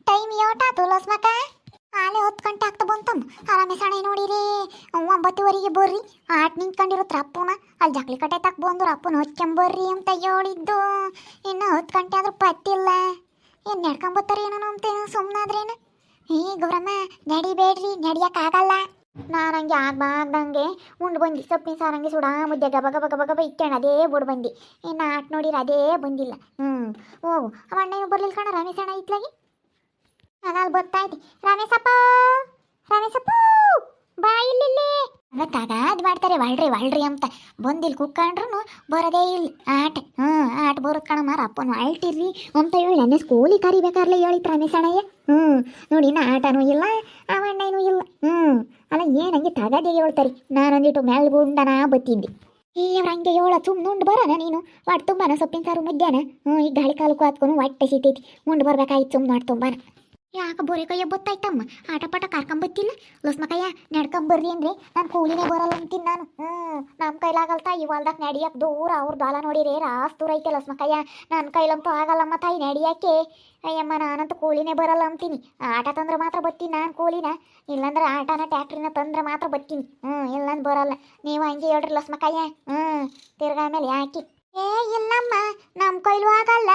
Time ಯೋಟಾತು ಲಸ್ಮಕ ಆಲೆ 10 ಗಂಟೆ ಆಗ್ತಾ ಬಂತಮ್ಮ ಆರಾಮೆ ಸಣೆ ನೋಡಿರಿ 9:30 ಬರ್ರಿ ಆಟ ನಿಂತ್ಕೊಂಡಿರುತ್ತ ಅಪ್ಪನ ಅಲ್ಲಿ ಜಕ್ಲಿ ಕಟ್ಟೆ ತಕ್ ಬಂದ್ರು ಅಪ್ಪನ ಹೊಚ್ಕೊಂಬರ್ರಿ ಅಂತ ಹೇಳಿದ್ದು ಇನ್ನು 10 ಗಂಟೆ ಆದ್ರೂ ಪತ್ತಿಲ್ಲ ಏನು ನಡ್ಕೊಂಬತ್ತಾರೆ ಏನೋ ಅಂತೇನು ಸುಮ್ಮನಾದ್ರೇನು ಗೌರಮ್ಮ ನಡಿಬೇಡ್ರಿ ನಡಿಯೋಕ್ಕಾಗಲ್ಲ. ನಾನು ಹಂಗೆ ಆಗ್ಬಾರ್ದಂಗೆ ಉಂಡು ಬಂದು ಸೊಪ್ಪಿನ ಸಾರಂಗೆ ಸುಡಾ ಮುದ್ದೆ ಗಬ ಗಬ ಗಬ ಗಬ ಇಕ್ಕೇಣ ಅದೇ ಬಿಡು ಬಂದು ಇನ್ನು ಆಟ ನೋಡಿರ ಅದೇ ಬಂದಿಲ್ಲ. ಹೋಗು ಅವ ಅಣ್ಣ ಬರ್ಲಿಲ್ಲ ಕಣ ರಮೇಶ್ ಅಣ್ಣ ಇತ್ಲಾಗಿ ಅದಲ್ಲಿ ಗೊತ್ತಾಯ್ತು. ರಮೇಶಪ್ಪ ರಮೇಶಪ್ಪ ಬಾ ಇಲ್ಲಿ ಅದಕ್ಕಾಗಾದ್ ಮಾಡ್ತಾರೆ ಒಳ್ರಿ ಅಂತ ಬಂದಿಲ್ಲಿ ಕುಕ್ಕೊಂಡ್ರು ಬರೋದೇ ಇಲ್ಲ ಆಟ ಆಟ ಬರೋದು ಕಣಮ್ಮ ಅಪ್ಪನು ಅಳ್ಟಿರ್ರಿ ಅಂತ ಹೇಳಿ ನನ್ನ ಸ್ಕೂಲಿಗೆ ಕರಿಬೇಕಾರ್ಲೆ ಹೇಳಿತ್ತು ರಮೇಶ್ ಅಣ್ಣಯ್ಯ. ನೋಡಿ ಇನ್ನು ಆಟನೂ ಇಲ್ಲ ಅವಣ್ಣನೂ ಇಲ್ಲ. ಅಲ್ಲ ಏನಂಗೆ ತಗದೇ ಹೇಳ್ತಾರೆ. ನಾನೊಂದಿಟ್ಟು ಮೆಲ್ಗುಂಡನ ಬತ್ತಿದ್ದೆ ಅವ್ರು ಹಂಗೆ ಹೇಳ ಸುಮ್ಮನೆ ಬರೋಣ ನೀನು ಒಟ್ಟು ತುಂಬಾನ ಸೊಪ್ಪಿನ ಸಾರು ಮುದ್ಯಾನ ಈಗ ಗಾಳಿ ಕಾಲಕ್ಕೂ ಹಾತ್ಕೊಂಡು ಹೊಟ್ಟೆ ಸಿತೈತಿ ಉಂಡು ಬರ್ಬೇಕಾಯ್ತು ಸುಮ್ಮನೆ ಮಾಡಿ ತುಂಬಾನ ಯಾಕೆ ಬೋರೆ ಕೈಯ ಬತ್ತಾಯ್ತಮ್ಮ ಆಟ ಪಾಠ ಕರ್ಕೊಂಬತ್ತಿಲ್ಲ ಲಸ್ಮಕಯ್ಯ ನಡ್ಕೊಂಬರ್ರಿ ಅಂದ್ರೆ ನಾನು ಕೂಲಿನೇ ಬರಲ್ಲ ಅಂತೀನಿ ನಾನು. ನಮ್ಮ ಕೈಲಾಗಲ್ಲ ತಾಯಿ ಹೊಲ್ದಾಗ ನಡಿಯಕ್ಕೆ ದೂರ ಅವ್ರದ್ದು ಹೊಲ ನೋಡಿರಿ ರಾಸ್ ದೂರ ಐತೆ ಲಸ್ಮಕಯ್ಯ ನನ್ನ ಕೈಲಂತೂ ಆಗಲ್ಲಮ್ಮ ತಾಯಿ ನಡಿಯಕ್ಕೆ. ಅಯ್ಯಮ್ಮ ನಾನಂತೂ ಕೂಲಿನೇ ಬರಲ್ಲ ಅಂತೀನಿ. ಆಟ ತಂದ್ರೆ ಮಾತ್ರ ಬತ್ತೀನಿ ನಾನು ಕೂಲಿನ ಇಲ್ಲಾಂದ್ರೆ ಆಟನ ಟ್ಯಾಕ್ಟ್ರಿನ ತಂದ್ರೆ ಮಾತ್ರ ಬತ್ತೀನಿ. ಇಲ್ಲಂದ್ರೆ ಬರಲ್ಲ ನೀವು ಹಂಗೆ ಹೇಳ್ರಿ ಲಸ್ಮಕಯ್ಯ. ತಿರ್ಗಾ ಮೇಲೆ ಯಾಕೆ ಇಲ್ಲಮ್ಮ ನಮ್ಮ ಕೈಲೂ ಆಗಲ್ಲ.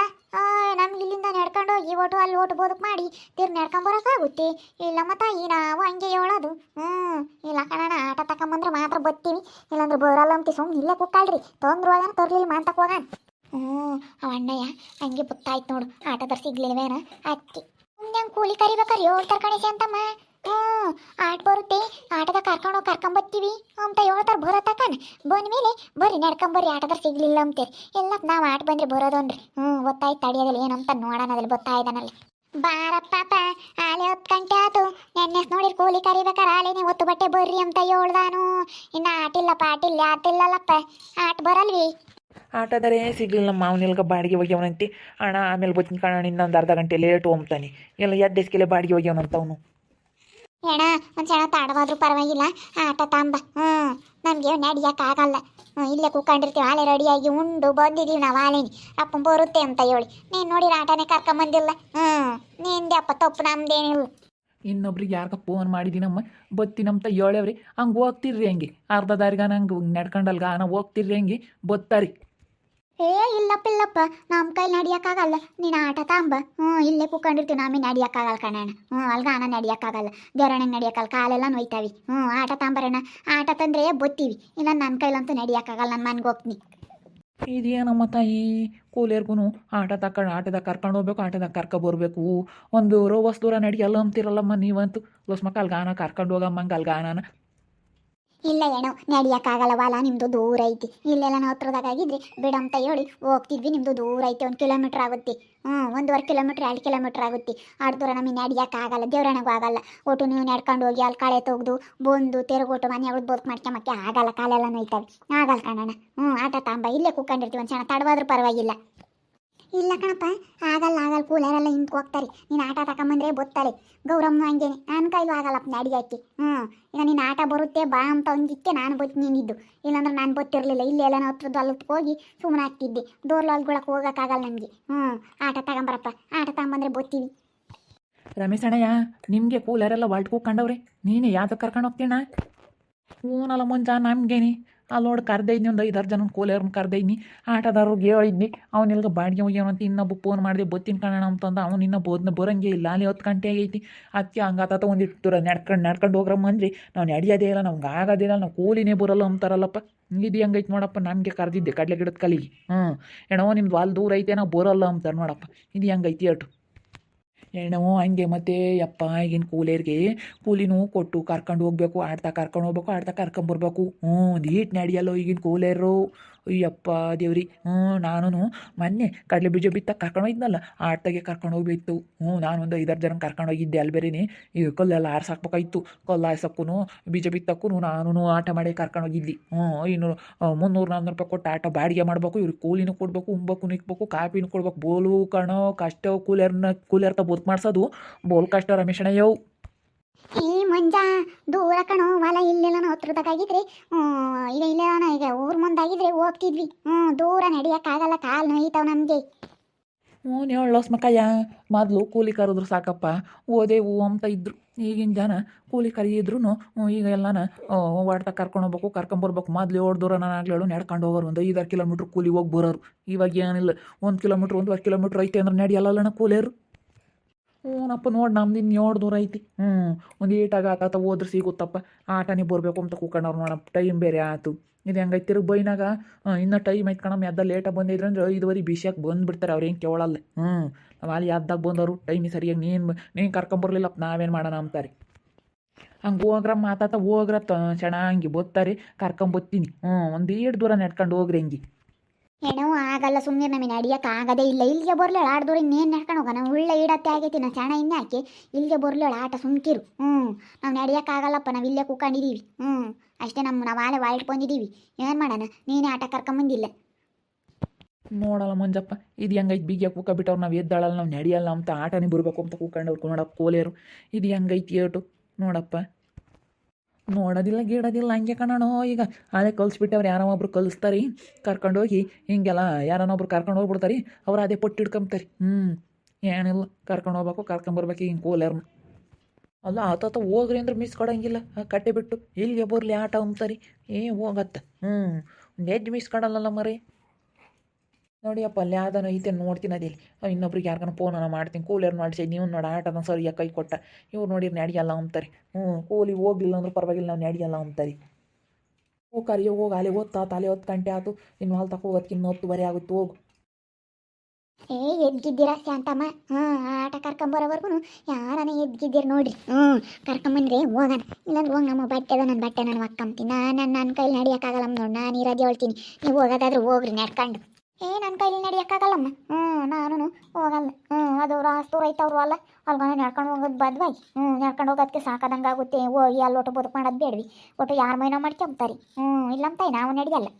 ನಮ್ಗೆ ಇಲ್ಲಿಂದ ನಡ್ಕೊಂಡು ಹೋಗಿ ಓಟು ಅಲ್ಲಿ ಓಟು ಬದುಕು ಮಾಡಿ ನಡ್ಕೊಂಬರೋಕ್ಕಾಗುತ್ತೆ ಇಲ್ಲಮ್ಮ ತಾಯಿ ನಾವು ಹಂಗೆ ಹೇಳೋದು. ಇಲ್ಲ ಕಣ ಆಟ ತಗೊಂಬಂದ್ರೆ ಮಾತ್ರ ಬತ್ತೀವಿ ಇಲ್ಲಾಂದ್ರೆ ಬರಲ್ಲ ಅಂತ ಸುಮ್ಮನೆ ಇಲ್ಲೇ ಕುಕ್ಕಳ್ರಿ ತೊಂದ್ರೆ ಹೋಗೋಣ ತರಲಿಲ್ಲ ಮಾತಕ್ಕೆ ಹೋಗೋಣ. ಅವ ಅಣ್ಣಯ್ಯ ಹಂಗೆ ಗೊತ್ತಾಯ್ತು ನೋಡು ಆಟದರ್ ಸಿಗ್ಲಿಲ್ವೇನ ಅತ್ತಿ ಮುಂದೆ ಕೂಲಿ ಕರಿಬೇಕಾರೆ ಹೇಳ್ತಾರೆ ಕಣಿಸಿ ಅಂತಮ್ಮ. ಆಟ ಬರುತ್ತೆ ಆಟದ ಕರ್ಕೊಂಬತ್ತೀವಿ ಅಂತ ಹೇಳ್ತಾರೆ ಬರೋತಕ್ಕನ ಬಂದ್ಮೇಲೆ ಬರ್ರಿ ನಡ್ಕೊಂಬರ್ರಿ ಆಟದ ಸಿಗ್ಲಿಲ್ಲ ಅಂತೀರಿ ಎಲ್ಲ ನಾವು ಆಟ ಬಂದ್ರೆ ಬರೋದನ್ರಿ. ಗೊತ್ತಾಯ್ತು ತಡಿಯೋದಿಲ್ಲ ಏನಂತ ನೋಡೋಣ ಅದ್ರಲ್ಲಿ ಗೊತ್ತಾಯ್ದನಲ್ಲಿ ಬಾರಪ್ಪಾಪ ಆಲೆ 10 ಗಂಟೆ ಆಯ್ತು ನೆನ್ನೆ ನೋಡಿರಿ ಕೂಲಿ ಕರಿಬೇಕಾರೆ ಆಲೇನೆ ಒತ್ತು ಬಟ್ಟೆ ಬರ್ರಿ ಅಂತ ಹೇಳ್ದಾನು. ಇನ್ನು ಆಟಿಲ್ಲ ಪಾಟಿಲ್ಲ ಆಟಿಲ್ಲಲ್ಲಪ್ಪ ಆಟ ಬರಲ್ವಿ ಆಟದರೆ ಸಿಗಲಿಲ್ಲ ಮಾವನಿಲ್ಗ ಬಾಡಿಗೆ ಹೋಗ್ಯವನಂತೆ ಅಣ್ಣ ಆಮೇಲೆ ಬತ್ತಿನ ಕಾಣ ಇನ್ನೊಂದು ಅರ್ಧ ಗಂಟೆ ಲೇಟು ಅಂತಾನೆ ಎಲ್ಲ ಎದ್ದೆಸ್ಕೆಲೆ ಬಾಡಿಗೆ ಹೋಗ್ಯವನಂತ ಅವನು. ಏಣ ಒಂದು ಸಣ್ಣ ತಡವಾದ್ರೂ ಪರವಾಗಿಲ್ಲ ಆಟ ತಾಂಬ ನಮಗೆ ನಡಿಯೋಕ್ಕಾಗಲ್ಲ ಇಲ್ಲೇ ಕೂತ್ಕೊಂಡಿರ್ತೀವಿ ಆಲೆ ರೆಡಿಯಾಗಿ ಉಂಡು ಬಂದಿದ್ದೀವಿ ನಾವು ಆಲೇನಿ ಅಪ್ಪನ ಬರುತ್ತೆ ಅಂತ ಹೇಳಿ ನೀನು ನೋಡಿರ ಆಟನೇ ಕರ್ಕೊಂಬಂದಿಲ್ಲ. ನಿಂದೆ ಅಪ್ಪ ತಪ್ಪು ನಮ್ದೇನಿಲ್ಲ. ಇನ್ನೊಬ್ರಿಗೆ ಯಾರ್ಗ ಫೋನ್ ಮಾಡಿದ್ದೀನಮ್ಮ ಬತ್ತಿನಂತ ಹೇಳವ್ರಿ ಹಂಗೆ ಹೋಗ್ತಿರ್ರಿ ಹಂಗೆ ಅರ್ಧ ದಾರಿಗ ನಂಗೆ ನಡ್ಕೊಂಡಲ್ಗ ನಾ ಹೋಗ್ತಿರ್ರಿ ಹಂಗೆ ಬತ್ತಾರಿ. ಇಲ್ಲಪ್ಪ ನಮ್ಮ ಕೈಲಿ ನಡಿಯೋಕ್ಕಾಗಲ್ಲ ನೀನು ಆಟ ತಾಂಬ. ಇಲ್ಲೇ ಕೂತ್ಕೊಂಡಿರ್ತೀವಿ ನಮಗೆ ನಡಿಯೋಕ್ಕಾಗಲ್ಲ ಕಣಣ್ಣ. ಅಲ್ಗಾನ ನಡಿಯೋಕ್ಕಾಗಲ್ಲ ದೇವರಣೆಗೆ ನಡಿಯೋಕ್ಕಲ್ಲ ಕಾಲೆಲ್ಲ ನೋಯ್ತಾವಿ. ಆಟ ತಾಂಬರೋಣ ಆಟ ತಂದ್ರೆ ಬತ್ತೀವಿ ಇಲ್ಲ ನನ್ನ ಕೈಲಂತೂ ನಡಿಯೋಕ್ಕಾಗಲ್ಲ ನಾನು ಮನೆಗೆ ಹೋಗ್ತೀನಿ. ಇದೇನಮ್ಮ ತಾಯಿ ಕೂಲಿಯರ್ಗೂ ಆಟದಾಗ ಕರ್ಕೊಂಡು ಹೋಗ್ಬೇಕು ಆಟದಾಗ ಕರ್ಕೊಬರ್ಬೇಕು ಒಂದು ರೋವಸ್ ದೂರ ನಡಿಯಲ್ಲ ಅಂತಿರಲ್ಲಮ್ಮ ನೀವಂತೂ ಲೋಸ್ಮಕ್ಕ ಅಲ್ಗಾನ ಕರ್ಕೊಂಡು ಹೋಗಮ್ಮಂಗೆ ಅಲ್ಗಾನ ಇಲ್ಲ ಏನೋ ನಡಿಯೋಕ್ಕಾಗಲ್ಲ ಹೊಲ ನಿಮ್ಮದು ದೂರ ಐತಿ ಇಲ್ಲೆಲ್ಲ ನಾವು ಹತ್ರದಾಗಿದ್ರೆ ಬಿಡಂತ ಹೇಳಿ ಹೋಗ್ತಿದ್ವಿ. ನಿಮ್ಮದು ದೂರ ಐತಿ 1 ಕಿಲೋಮೀಟ್ರ್ ಆಗುತ್ತೆ 1.5 ಕಿಲೋಮೀಟ್ರ್ 2 ಕಿಲೋಮೀಟ್ರ್ ಆಗುತ್ತೆ. ಅಷ್ಟು ದೂರ ನಮಗೆ ನಡಿಯೋಕ್ಕಾಗಲ್ಲ ದೇವ್ರಣೆಗೂ ಆಗಲ್ಲ. ಒಟ್ಟು ನೀವು ನಡ್ಕೊಂಡು ಹೋಗಿ ಅಲ್ಲಿ ಕಳೆ ತೆಗೆದು ಬಂದು ತಿರುಗೋಟು ಮನೆ ಅವಳು ಬದುಕು ಮಾಡ್ಕೊಂಬಕ್ಕೆ ಆಗಲ್ಲ ಕಾಲೆಲ್ಲ ನೋಯ್ತವೆ ಆಗಲ್ಲ ಕಣಣ್ಣ. ಆಟ ತಾಂಬ ಇಲ್ಲೇ ಕೂತ್ಕೊಂಡಿರ್ತೀವಿ ಒಂದು ಸಣ್ಣ ತಡವಾದ್ರೂ ಪರವಾಗಿಲ್ಲ. ಇಲ್ಲ ಕಣಪ್ಪ ಆಗಲ್ಲ ಕೂಲರೆಲ್ಲ ಹಿಂದ್ಕೆ ಹೋಗ್ತಾರೆ ನೀನು ಆಟ ತಗೊಂಬಂದ್ರೆ ಬತ್ತಾರೆ ಗೌರಮ್ಮ ಹಂಗೇನೆ ನನ್ನ ಕೈಲೂ ಆಗಲ್ಲಪ್ಪ ನಡಿಯಾಕಿ. ಈಗ ನೀನು ಆಟ ಬರುತ್ತೆ ಬಾ ಅಂತ ಒಂದಿಕ್ಕೆ ನಾನು ಬತ್ತು ನೀನಿದ್ದು ಇಲ್ಲಾಂದ್ರೆ ನಾನು ಬತ್ತಿರಲಿಲ್ಲ ಇಲ್ಲೆಲ್ಲ ನಾವು ಹತ್ರದ್ದು ಅಲ್ಲಕ್ಕೆ ಹೋಗಿ ಸುಮ್ಮನೆ ಆಗ್ತಿದ್ದೆ ಡೋರ್ಲು ಅಲ್ಗೊಳಕ್ಕೆ ಹೋಗೋಕ್ಕಾಗಲ್ಲ ನನಗೆ. ಆಟ ತಗೊಂಬರಪ್ಪ ಆಟ ತಗೊಂಬಂದ್ರೆ ಬತ್ತೀವಿ. ರಮೇಶ್ ಅಣ್ಣಯ್ಯ ನಿಮಗೆ ಕೂಲರೆಲ್ಲ ಹೊಲ್ಟ್ ಕೂತ್ಕೊಂಡವ್ರಿ ನೀನು ಯಾವ್ದು ಕರ್ಕೊಂಡು ಹೋಗ್ತೀಣ ಹೂನಲ್ಲ ಮುಂಜ ನಮ್ಗೇನಿ ಅಲ್ಲಿ ನೋಡಿ ಕರ್ದೈದ್ನಿ ಒಂದು 5-6 ಜನ ಕೂಲಿಯವ್ರನ್ನ ಕರ್ದೈದ್ನಿ ಆಟದಾರ್ರಿಗೆ ಹೇಳಿದ್ನಿ ಅವ್ನಿಲ್ಗ ಬಾಡಿಗೆ ಹೋಗ್ಯವನಂತ ಇನ್ನೊಬ್ಬ ಫೋನ್ ಮಾಡಿದೆ ಬತ್ತಿನ ಕಾಣೋಣ ಅಂತಂದು ಅವ್ನು ಇನ್ನೂ ಬರೋಂಗೆ ಇಲ್ಲ ಅಲ್ಲಿ 10 ಗಂಟೆ ಆಗೈತಿ ಅದಕ್ಕೆ ಹಂಗಾತ ಒಂದಿಟ್ಟು ದೂರ ನಡ್ಕೊಂಡು ಹೋಗ್ರಮ್ಮ ಅಂದ್ರಿ ನಾವು ನಡಿಯೋದೇ ಇಲ್ಲ ನಮ್ಗೆ ಆಗೋದಿಲ್ಲ ನಾವು ಕೂಲಿನೇ ಬರೋಲ್ಲ ಅಂತಾರಲ್ಲಪ್ಪ ಇದು ಹೆಂಗೈತೆ ನೋಡಪ್ಪ ನಮಗೆ ಕರೆದಿದ್ದೆ ಕಡಲೆ ಗಿಡದ ಕಲಿಗೆ ಏನೋ ನಿಮ್ದು ಅಲ್ಲಿ ದೂರ ಐತೆ ನಾವು ಬರೋಲ್ಲ ಅಂತಾರೆ ನೋಡಪ್ಪ ಇದು ಹೆಂಗೈತಿ ಅಷ್ಟು ಏನೋ ಹಂಗೆ ಮತ್ತೆ ಯಪ್ಪ ಈಗಿನ ಕೂಲಿಯರಿಗೆ ಕೂಲಿನೂ ಕೊಟ್ಟು ಕರ್ಕೊಂಡು ಹೋಗ್ಬೇಕು ಆಡ್ತಾ ಕರ್ಕೊಂಡು ಹೋಗ್ಬೇಕು ಆಡ್ತಾ ಕರ್ಕೊಂಬರ್ಬೇಕು ನೀಟ್ ನಡೆಯಲ್ಲ ಈಗಿನ ಕೂಲಿಯರು ಅಯ್ಯಪ್ಪ ದೇವ್ರಿ. ನಾನು ಮೊನ್ನೆ ಕಡಲೆ ಬೀಜ ಬಿತ್ತಕ್ಕೆ ಕರ್ಕೊಂಡು ಹೋಗಿದ್ನಲ್ಲ ಆಡ್ತಾಗೆ ಕರ್ಕೊಂಡು ಹೋಗ್ಬೇಕು. ನಾನೊಂದು 5-6 ಜನ ಕರ್ಕೊಂಡು ಹೋಗಿದ್ದೆ ಅಲ್ಲಿ ಬೇರೆನೇ ಈಗ ಕಲ್ಲೆಲ್ಲ ಆರ್ಸಾಕ್ಬೇಕಾಯ್ತು ಕಲ್ಲು ಆರ್ಸಕ್ಕೂ ಬೀಜ ಬಿತ್ತಕ್ಕೂ ನಾನು ಆಟ ಮಾಡಿ ಕರ್ಕೊಂಡು ಹೋಗಿದ್ದಿ. 300-400 ರೂಪಾಯಿ ಕೊಟ್ಟು ಆಟ ಬಾಡಿಗೆ ಮಾಡಬೇಕು ಇವ್ರಿಗೆ ಕೂಲಿನೂ ಕೊಡಬೇಕು ಉಣ್ಬೇಕು ನಿಕ್ಬೇಕು ಕಾಪಿನೂ ಕೊಡ್ಬೇಕು ಬೋಲು ಕಣೋ ಕಷ್ಟ ಕೂಲಿಯರ್ ಬದುಕು ಮಾಡಿಸೋದು ಬೋಲ್ ಕಷ್ಟ ರಮೇಶಣ್ಣಯ್ಯವು. ಮಂಜ ದೂರ ಕಣೋ ಹೊಲ ಇಲ್ಲೆಲ್ಲ ನಾವು ಹತ್ರದಾಗಿದ್ರೆ ಈಗ ಇಲ್ಲೆಲ್ಲ ಈಗ ಊರ್ ಮುಂದಾಗಿದ್ರೆ ಹೋಗ್ತಿದ್ವಿ. ದೂರ ನಡಿಯೋಕ್ಕಾಗಲ್ಲ ಕಾಲು ನೋಯ್ತಾವ ನಮಗೆ. ಹ್ಞೂ ಹೇಳೋಸ್ ಮಕ್ಕಯ್ಯ ಮೊದಲು ಕೂಲಿ ಕರೆದ್ರು ಸಾಕಪ್ಪ ಓದೇವು ಅಂತ ಇದ್ರು. ಈಗಿನ ಜನ ಕೂಲಿ ಕರೆಯಿದ್ರು ಈಗ ಎಲ್ಲನ ಒಡ್ತಾ ಕರ್ಕೊಂಡು ಹೋಗ್ಬೇಕು ಕರ್ಕೊಂಬರ್ಬೇಕು. ಮೊದಲು 7 ದೂರ ನಾನು ಆಗ್ಲೇಳು ನಡ್ಕೊಂಡು ಹೋಗೋರು, ಒಂದು 5-6 ಕಿಲೋಮೀಟ್ರ್ ಕೂಲಿ ಹೋಗಿ ಬರೋರು. ಇವಾಗ ಏನಿಲ್ಲ, 1 ಕಿಲೋಮೀಟ್ರ್ 1.5 ಕಿಲೋಮೀಟ್ರ್ ಐತೆ ಅಂದ್ರೆ ನಡೆಯಲ್ಲಣ್ಣ ಕೂಲಿಯರು. ಹ್ಞೂನಪ್ಪ ನೋಡಿ ನಮ್ದು ಇನ್ನು 7 ದೂರ ಐತಿ. ಒಂದು ಈಟಾಗ ಆತ ಹೋದ್ರೆ ಸಿಗುತ್ತಪ್ಪ. ಆಟನೇ ಬರಬೇಕು ಅಂತ ಕೂಕೊಂಡವ್ರು ನೋಡಪ್ಪ. ಟೈಮ್ ಬೇರೆ ಆಯ್ತು. ಇದು ಹೆಂಗೈತೆ ತಿರುಗಿ ಬೈನಾಗ ಇನ್ನೂ ಟೈಮ್ ಐತೆ ಕಣಮ್ಮ. ಎದ್ದ ಲೇಟಾಗಿ ಬಂದಿದ್ರೆ ಅಂದ್ರೆ 5:15 ಬಿಸಿಯಾಗಿ ಬಂದುಬಿಡ್ತಾರೆ. ಅವ್ರು ಹೆಂಗೆ ಕೇಳಲ್ಲ. ನಾವು ಅಲ್ಲಿ ಎದ್ದಾಗ ಬಂದವರು ಟೈಮಿಗೆ ಸರಿಯಾಗಿ ನೀನು ಕರ್ಕೊಂಬರ್ಲಿಲ್ಲಪ್ಪ ನಾವೇನು ಮಾಡೋಣ ಅಂತಾರೆ. ಹಂಗೆ ಹೋಗ್ರ ಮಾತಾತ ಹೋಗ್ರ ಚೆನ್ನಾಗಿ ಬೋತ್ತಾರೆ ಕರ್ಕೊಂಬತ್ತೀನಿ. ಒಂದು 2 ದೂರ ನಡ್ಕೊಂಡು ಹೋಗ್ರಿ ಹೆಂಗೆ. ಏನೋ ಆಗಲ್ಲ ಸುಮ್ಮನೆ ನಮಗೆ ನಡಿಯಕ್ಕೆ ಆಗದೇ ಇಲ್ಲ. ಇಲ್ಲಿಗೆ ಬರ್ಲೇಳು ಆಡ್ದವ್ರು ಇನ್ನೇನು ನಡ್ಕೊಂಡು ಹೋಗೋಣ. ಒಳ್ಳೆ ಇಡತ್ತೆ ಆಗೈತಿ ನಾ ಚಾಣ ಇನ್ನೇ ಹಾಕಿ ಇಲ್ಲಿಗೆ ಬರ್ಲೇಳು ಆಟ ಸುಮ್ಕಿರು. ನಾವು ನಡಿಯೋಕ್ಕಾಗಲ್ಲಪ್ಪ, ನಾವು ಇಲ್ಲೇ ಕೂಕೊಂಡಿದ್ದೀವಿ. ಅಷ್ಟೇ ನಾವು ಆಲೆ ವಾಲ್ಟ್ ಬಂದಿದ್ದೀವಿ. ಏನು ಮಾಡೋಣ, ನೀನೇ ಆಟ ಕರ್ಕೊಂಬಂದಿಲ್ಲ. ನೋಡಲ್ಲ ಮಂಜಪ್ಪ ಇದು ಹೆಂಗೈತೆ ಬಿಗಿಯ ಕೂಕಬಿಟ್ಟವ್ರು. ನಾವು ಎದ್ದಾಳಲ್ಲ ನಾವು ನಡೆಯಲ್ಲ ಅಂತ ಆಟನೇ ಬರಬೇಕು ಅಂತ ಕೂಕೊಂಡವ್ರು ನೋಡಪ್ಪ ಕೋಲೇರು. ಇದು ಹೆಂಗೈತಿ ಏಟು ನೋಡಪ್ಪ. ನೋಡೋದಿಲ್ಲ ಗೀಡೋದಿಲ್ಲ ಹಂಗೆ ಕಣೋ. ಈಗ ಹಳೆ ಕಲಿಸ್ಬಿಟ್ಟವ್ರು ಯಾರೋ ಒಬ್ರು ಕಲಿಸ್ತಾರೆ ಕರ್ಕೊಂಡೋಗಿ ಹಿಂಗೆಲ್ಲ ಯಾರನ್ನೊಬ್ರು ಕರ್ಕೊಂಡು ಹೋಗ್ಬಿಡ್ತಾರೆ. ಅವ್ರು ಅದೇ ಪೊಟ್ಟು ಹಿಡ್ಕೊಂಬ್ತಾರೆ. ಏನಿಲ್ಲ ಕರ್ಕೊಂಡು ಹೋಗ್ಬೇಕು ಕರ್ಕೊಂಬರ್ಬೇಕು ಹಿಂಗೆ ಕೋಲೇರ್ನ. ಅಲ್ಲ ಆತ ಹೋಗ್ರಿ ಅಂದ್ರೆ ಮಿಸ್ ಕೊಡೋಂಗಿಲ್ಲ. ಕಟ್ಟೆ ಬಿಟ್ಟು ಇಲ್ಲಿಗೆ ಬರಲಿ ಆಟ ಅಂಬ್ತಾರೆ. ಹೋಗತ್ತೆ. ಒಂದು ಎದ್ದು ಮಿಸ್ ಕೊಡಲ್ಲಲ್ಲ ಮರಿ. ನೋಡಿಯಪ್ಪ ಅಲ್ಲಿ ಯಾವ್ದಾನ ಐತೆ ನೋಡ್ತೀನಿ ಅದಿಲ್ಲಿ. ಇನ್ನೊಬ್ರಿಗೆ ಯಾರಿಗಾನ ಫೋನನ್ನು ಮಾಡ್ತೀನಿ ಕೂಲಿಯರ್ ಮಾಡಿಸಿ ನೀವು ನೋಡಿ ಆಟದ ಸರಿಯಾಗಿ ಕೈ ಕೊಟ್ಟ. ಇವ್ರು ನೋಡಿ ನಡಿಯಲ್ಲ ಅಂತಾರೆ. ಕೂಲಿ ಹೋಗ್ಲಿಲ್ಲ ಅಂದ್ರೆ ಪರವಾಗಿಲ್ಲ ನಾವು ನಡಿಯಲ್ಲ ಅಂತಾರೆ. ಕರಿಯೋ ಹೋಗಿ ಅಲ್ಲಿ ಓದ್ತಾ ತಲೆ 10 ಗಂಟೆ ಆಯ್ತು. ಇನ್ನು ಹಾಲು ತಗೋ ಹೋಗೋದಕ್ಕೆ ಇನ್ನು 10:15 ಆಗುತ್ತೆ ಹೋಗು. ಎದ್ಗಿದ್ದೀರಾ ಶಾಂತಮ್ಮ? ಆಟ ಕರ್ಕೊಂಬರೋವರೆಗೂ ಯಾರನ್ನ ಎದ್ಗಿದ್ದೀರಿ ನೋಡ್ರಿ. ಕರ್ಕೊಂಬಂದ್ರೆ ಹೋಗೋಣ. ಇಲ್ಲಾಂದ್ರೆ ಹೋಗಿ ನಮ್ಮ ಬಟ್ಟೆ ನನ್ನ ಬಟ್ಟೆ ನಾನು ಒಕ್ಕಂತೀನಿ. ನನ್ನ ಕೈಲಿ ನಡಿಯೋಕ್ಕಾಗಲ್ಲ ನೋಡಿ. ನಾನು ಈ ರಜೆ ಹೇಳ್ತೀನಿ. ನೀವು ಹೋಗೋದಾದ್ರೆ ಹೋಗ್ರಿ ನಡ್ಕೊಂಡು. ನನ್ನ ಕೈಲಿ ನಡಿಯೋಕ್ಕಾಗಲ್ಲಮ್ಮ. ನಾನು ಹೋಗಲ್ಲ. ಅದು ರಾಸ್ತೂರ ಐತವ್ರು ಅಲ್ಲ ಅಲ್ಗ ನಡ್ಕೊಂಡು ಹೋಗೋದು ಬದ್ವಾಗಿ. ನಡ್ಕೊಂಡು ಹೋಗೋದಕ್ಕೆ ಸಾಕಾದಂಗೆ ಆಗುತ್ತೆ. ಹೋಗಿ ಅಲ್ಲಿ ಒಟ್ಟು ಬದುಕು ಮಾಡೋದು ಬೇಡ್ವಿ. ಒಟ್ಟು ಯಾರ ಮೈನೋ ಮಾಡ್ಕೊಂಬ್ತಾರೆ. ಇಲ್ಲಂತಾಯಿ ನಾವು ನಡೆಯಲ್ಲ.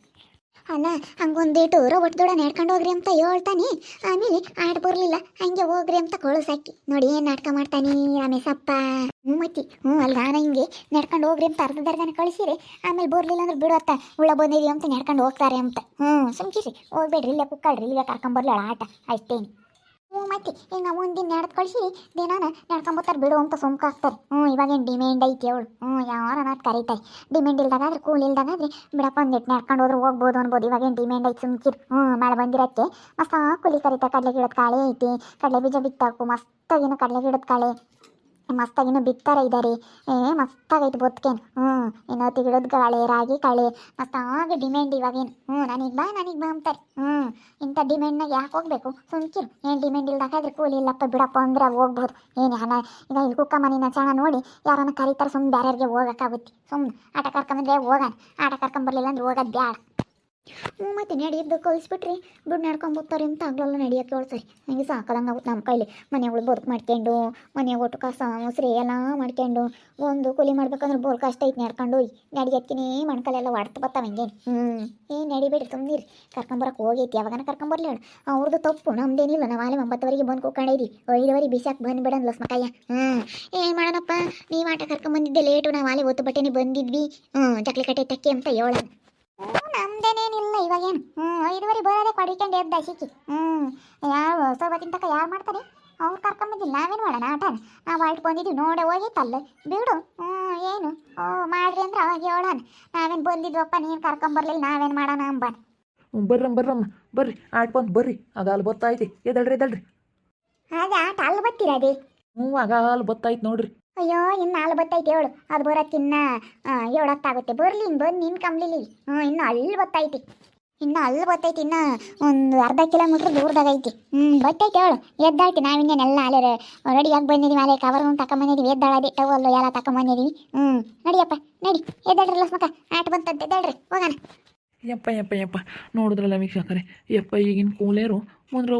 ಅಲ್ಲ ಹಂಗೊಂದೇಟು ಒಟ್ಟು ದೊಡ್ಡ ನಡ್ಕೊಂಡು ಹೋಗ್ರಿ ಅಂತ ಹೇಳ್ತಾನೆ. ಆಮೇಲೆ ಆಟ ಬರಲಿಲ್ಲ ಹಂಗೆ ಹೋಗ್ರಿ ಅಂತ ಕಳಿಸಾಕಿ ನೋಡಿ ಏನು ನಾಟಕ ಮಾಡ್ತಾನೆ ರಮೇಶಪ್ಪ. ಮತ್ತಿ ಅಲ್ಗ ನಾನು ಹಿಂಗೆ ನಡ್ಕೊಂಡು ಹೋಗ್ರಿ ಅಂತ ಅರ್ಧದರ್ಧನ ಕಳಿಸಿರಿ. ಆಮೇಲೆ ಬರಲಿಲ್ಲ ಅಂದ್ರೆ ಬಿಡುವತ್ತ ಉಳ್ಳ ಬಂದಿದ್ದೀವಿ ಅಂತ ನಡ್ಕೊಂಡು ಹೋಗ್ತಾರೆ ಅಂತ. ಸುಮ್ಕಿರಿ ಹೋಗ್ಬೇಡ್ರಿ, ಇಲ್ಲೇ ಕುಕ್ಕಳ್ರಿ, ಇಲ್ಲೇ ಕರ್ಕೊಂಬರ್ಲಿಲ್ಲ ಆಟ ಅಷ್ಟೇನು. ಮತ್ತೆ ಈಗ ನಾವು ಒಂದಿನ ನಡ್ದು ಕಳಿಸಿರಿ ದಿನಾನ ನಡ್ಕೊಂಬತ್ತಾರೆ ಬಿಡು ಅಂತ ಸುಮ್ಕಾಗ್ತಾರೆ. ಇವಾಗೇನು ಡಿಮ್ಯಾಂಡ್ ಐತಿ ಅವಳು. ಯಾರು ಅನ್ನೋದು ಕರೀತಾರೆ. ಡಿಮ್ಯಾಂಡ್ ಇಲ್ದಾಗಾದ್ರೆ ಕೂಲಿ ಇಲ್ದಾಗಾದ್ರೆ ಬಿಡಪ್ಪ ಒಂದಿಟ್ಟು ನಡ್ಕೊಂಡು ಹೋದ್ರೆ ಹೋಗ್ಬೋದು ಅನ್ಬೋದು. ಇವಾಗೇನು ಡಿಮ್ಯಾಂಡ್ ಐತಿ ಸುಮ್ಕಿರು. ಮಳೆ ಬಂದಿರತ್ತೆ ಮಸ್ತ ಕೂಲಿ ಕರೀತಾರೆ. ಕಡಲೆ ಗಿಡದ ಕಾಳೆ ಐತಿ, ಕಡಲೆ ಬೀಜ ಬಿತ್ತಾಕು ಮಸ್ತಾಗಿನ ಕಡಲೆ ಗಿಡದ ಕಾಳೆ ಮಸ್ತಾಗಿನೂ ಬಿತ್ತಾರೆ ಇದ್ದಾರೆ. ಮಸ್ತಾಗೈತೆ ಬದುಕೇನು. ಇನ್ನು ಗಿಡದ ಕಾಳೆ ರಾಗಿ ಕಾಳೆ ಮಸ್ತಾಗಿ ಡಿಮ್ಯಾಂಡ್ ಇವಾಗೇನು. ನನಗೆ ಬಾ ಅಂತಾರೆ. ಇಂಥ ಡಿಮ್ಯಾಂಡ್ನಾಗ ಯಾಕೆ ಹೋಗ್ಬೇಕು ಸುಮ್ಕಿರು. ಏನು ಡಿಮ್ಯಾಂಡ್ ಇಲ್ದಾಕಾದ್ರೆ ಕೂಲಿ ಇಲ್ಲಪ್ಪ ಬಿಡಪ್ಪ ಅಂದ್ರೆ ಹೋಗ್ಬೋದು. ಏನು ಹಣ ಈಗ ಇಲ್ಲಿ ಕುಕ್ಕ ಮನಿನ ಚಾಣ ನೋಡಿ ಯಾರನ್ನ ಕರೀತಾರೆ ಸುಮ್ಮನೆ ಬೇರೆಯವ್ರಿಗೆ ಹೋಗೋಕ್ಕಾಗುತ್ತೆ. ಸುಮ್ಮನೆ ಆಟ ಕರ್ಕೊಂಬಂದ್ರೆ ಹೋಗೋಣ, ಆಟ ಕರ್ಕೊಂಬರ್ಲಿಲ್ಲ ಅಂದ್ರೆ ಹೋಗೋದು ಬ್ಯಾಡ. ಮತ್ತೆ ನಡೆಯೋದು ಕಲಿಸ್ಬಿಟ್ರಿ ದುಡ್ಡು ನಡ್ಕೊಂಬರ್ತಾರೆ ಅಂತ ಆಗ್ಲಲ್ಲ ನಡೆಯೋಕ್ಕೆ ಹೇಳ್ತಾರೆ. ನನಗೆ ಸಾಕದಂಗೆ ಆಗುತ್ತೆ ನಮ್ಮ ಕೈಲಿ. ಮನೆಗಳು ಬದುಕು ಮಾಡ್ಕೊಂಡು ಮನೆಯಾಗ ಒಟ್ಟು ಕಸ ಮೊಸರು ಎಲ್ಲ ಮಾಡ್ಕೊಂಡು ಒಂದು ಕೂಲಿ ಮಾಡ್ಬೇಕಂದ್ರೆ ಬೋಲ್ ಕಷ್ಟ ಐತೆ. ನಡ್ಕೊಂಡು ಹೋಗಿ ನಡೆಯೋಕ್ಕಿನೇ ಮಣ್ಕಲೆಲ್ಲ ಹೊಡ್ತು ಬರ್ತಾವೆ ಹಂಗೇನು. ನಡಿಬೇಡ್ರಿ ಸುಮ್ಮನಿರಿ. ಕರ್ಕೊಂಬರಕ್ಕೆ ಹೋಗೈತಿ ಯಾವಾಗನ ಕರ್ಕೊಂಬರ್ಲಿ ಹೇಳು. ಅವ್ರದ್ದು ತಪ್ಪು ನಮ್ದೇನಿಲ್ಲ. ನಾವು ಆಲೆ 9ವರೆಗೆ ಬಂದು ಕೂಕೊಂಡಿದ್ದೀವಿ. 5:15 ಬಿಸಾಕ್ ಬಂದುಬಿಡೋಣ ಲಸ್ಮಕ್ಕಯ್ಯ. ಏನು ಮಾಡೋಣಪ್ಪ ನೀವು ಆಟ ಕರ್ಕೊಂಬಂದಿದ್ದೆ ಲೇಟು. ನಾವು ಆಲೆ ಹೊತ್ತು ಬಟ್ಟೆನೇ ಬಂದಿದ್ವಿ. ಚಕ್ಲಿ ಕಟ್ಟೆ ತಕ್ಕಿ ಅಂತ ಹೇಳೋಣ. ನಮ್ದೇನೇನಿಲ್ಲ ಇವಾಗೇನು. 5:15 ಬರೋದೇ ಪಡಿಕೊಂಡು ಎದ್ದ ಸಿಕ್ಕಿ. ಯಾರು ಸ್ವಲ್ಪ ತನಕ ಯಾರು ಮಾಡ್ತಾರೆ ಅವ್ರು ಕರ್ಕೊಂಬಂದಿಲ್ಲ. ನಾವೇನು ಮಾಡೋಣ ಆಟ. ನಾವು ಆಲ್ಟ್ ಬಂದಿದ್ದೀವಿ ನೋಡೇ ಹೋಗಿತ್ತಲ್ಲ ಬಿಡು. ಏನು ಮಾಡ್ರಿ ಅಂದ್ರೆ ಅವಾಗ ಹೇಳೋಣ. ನಾವೇನು ಬಂದಿದ್ವಪ್ಪ ನೀನು ಕರ್ಕೊಂಬರ್ಲಿಲ್ಲ ನಾವೇನು ಮಾಡೋಣ ಅಂಬ. ಬರ್ರಮ್ಮ ಬರ್ರಿ ಆಟ ಬಂದು ಬರ್ರಿ. ಆಗ ಅಲ್ಲಿ ಬತ್ತಾಯ್ತಿ ಎದಳ್ರಿ ಅದೇ ಆಟ ಅಲ್ಲಿ ಬತ್ತಿರದೆ. ಆಗ ಅಲ್ಲಿ ಬತ್ತಾಯ್ತು ನೋಡ್ರಿ. ಅಯ್ಯೋ ಇನ್ನು ಅಲ್ಲಿ ಬತ್ತೈತೆ ಹೇಳು. ಅದು ಬರೋಕ್ಕಿನ್ನ 7 ಹೊತ್ತಾಗುತ್ತೆ. ಬರಲಿ ಇನ್ನು ಬಂದು ನೀನು ಕಂಬ್ಲಿಲ್ಲ. ಇನ್ನು ಅಲ್ಲಿ ಬತ್ತೈತಿ. ಇನ್ನು ಒಂದು ಅರ್ಧ ಕಿಲೋಮೀಟ್ರ್ ದೂರದಾಗ ಐತಿ. ಬತ್ತೈತೆ ಹೇಳು. ಎದ್ದಾಳ್ತಿ ನಾವಿನ್ನೇನೆಲ್ಲ ಅಲ್ಲೇ ರೆಡಿಯಾಗಿ ಬಂದಿದ್ದೀವಿ. ಅಲ್ಲೇ ಕವರ್ ತಗೊಂಬಂದಿದ್ದೀವಿ. ಎದ್ದಾಳದಿ ಟವಲ್ಲು ಎಲ್ಲ ತಗೊಂಬಂದಿದ್ದೀವಿ. ನಡಿಯಪ್ಪ ನಡಿ ಎದ್ದಾಳ್ರಿ ಲಸ್ಮಕ್ಕ ಆಟ ಬಂತಂತೆ ಎದ್ದಾಳ್ರಿ ಹೋಗೋಣ. ಯಪ್ಪ ನೋಡಿದ್ರಲ್ಲ ವೀಕ್ಷಕರೇ. ಈಗಿನ ಕೂಲೇರು ಒಂದು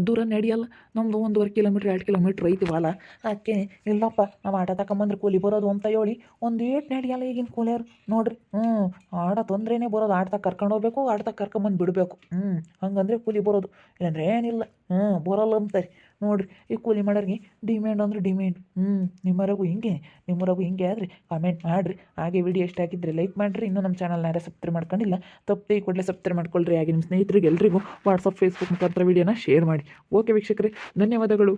ದೂರ ನಡೆಯಲ್ಲ. ನಮ್ಮದು 1.5 ಕಿಲೋಮೀಟ್ರ್ 2 ಕಿಲೋಮೀಟ್ರ್ ಐತಿ ಹೊಲ. ಅದಕ್ಕೆ ಇಲ್ಲಪ್ಪ ನಾವು ಆಟ ತಗೊಂಬಂದ್ರೆ ಕೂಲಿ ಬರೋದು ಅಂತ ಹೇಳಿ ಒಂದು ನಡೆಯಲ್ಲ ಈಗಿನ ಕೂಲಿಯರು ನೋಡ್ರಿ. ಆಟ ತೊಂದ್ರೆನೇ ಬರೋದು. ಆಡ್ತಾ ಕರ್ಕೊಂಡು ಹೋಗ್ಬೇಕು, ಆಡ್ತಾ ಕರ್ಕೊಂಬಂದು ಬಿಡಬೇಕು. ಹಂಗಂದ್ರೆ ಕೂಲಿ ಬರೋದು. ಇಲ್ಲಾಂದ್ರೆ ಏನಿಲ್ಲ. ಬರೋಲ್ಲ ಅಂತಾರೆ. ನೋಡಿರಿ ಈ ಕೂಲಿ ಮಾಡೋರಿಗೆ ಡಿಮ್ಯಾಂಡ್ ಅಂದ್ರೆ ಡಿಮ್ಯಾಂಡ್. ನಿಮ್ಮವರೆಗೂ ಹಿಂಗೆ ಆದ್ರಿ ಕಾಮೆಂಟ್ ಮಾಡಿರಿ. ಹಾಗೆ ವಿಡಿಯೋ ಇಷ್ಟ ಆಗಿದ್ದರೆ ಲೈಕ್ ಮಾಡಿರಿ. ಇನ್ನೂ ನಮ್ಮ ಚಾನಲ್ನ ಯಾರು ಸಬ್ಸ್ಕ್ರೈಬ್ ಮಾಡ್ಕೊಂಡಿಲ್ಲ ತಪ್ಪದೆ ಈ ಕೂಡಲೇ ಸಬ್ಸ್ಕ್ರೈಬ್ ಮಾಡ್ಕೊಳ್ರಿ. ಹಾಗೆ ನಿಮ್ಮ ಸ್ನೇಹಿತರಿಗೆ ಎಲ್ರಿಗೂ ವಾಟ್ಸಪ್ ಫೇಸ್ಬುಕ್ ಮುಖಾಂತರ ವಿಡಿಯೋನ ಶೇರ್ ಮಾಡಿ. ಓಕೆ ವೀಕ್ಷಕರೇ, ಧನ್ಯವಾದಗಳು.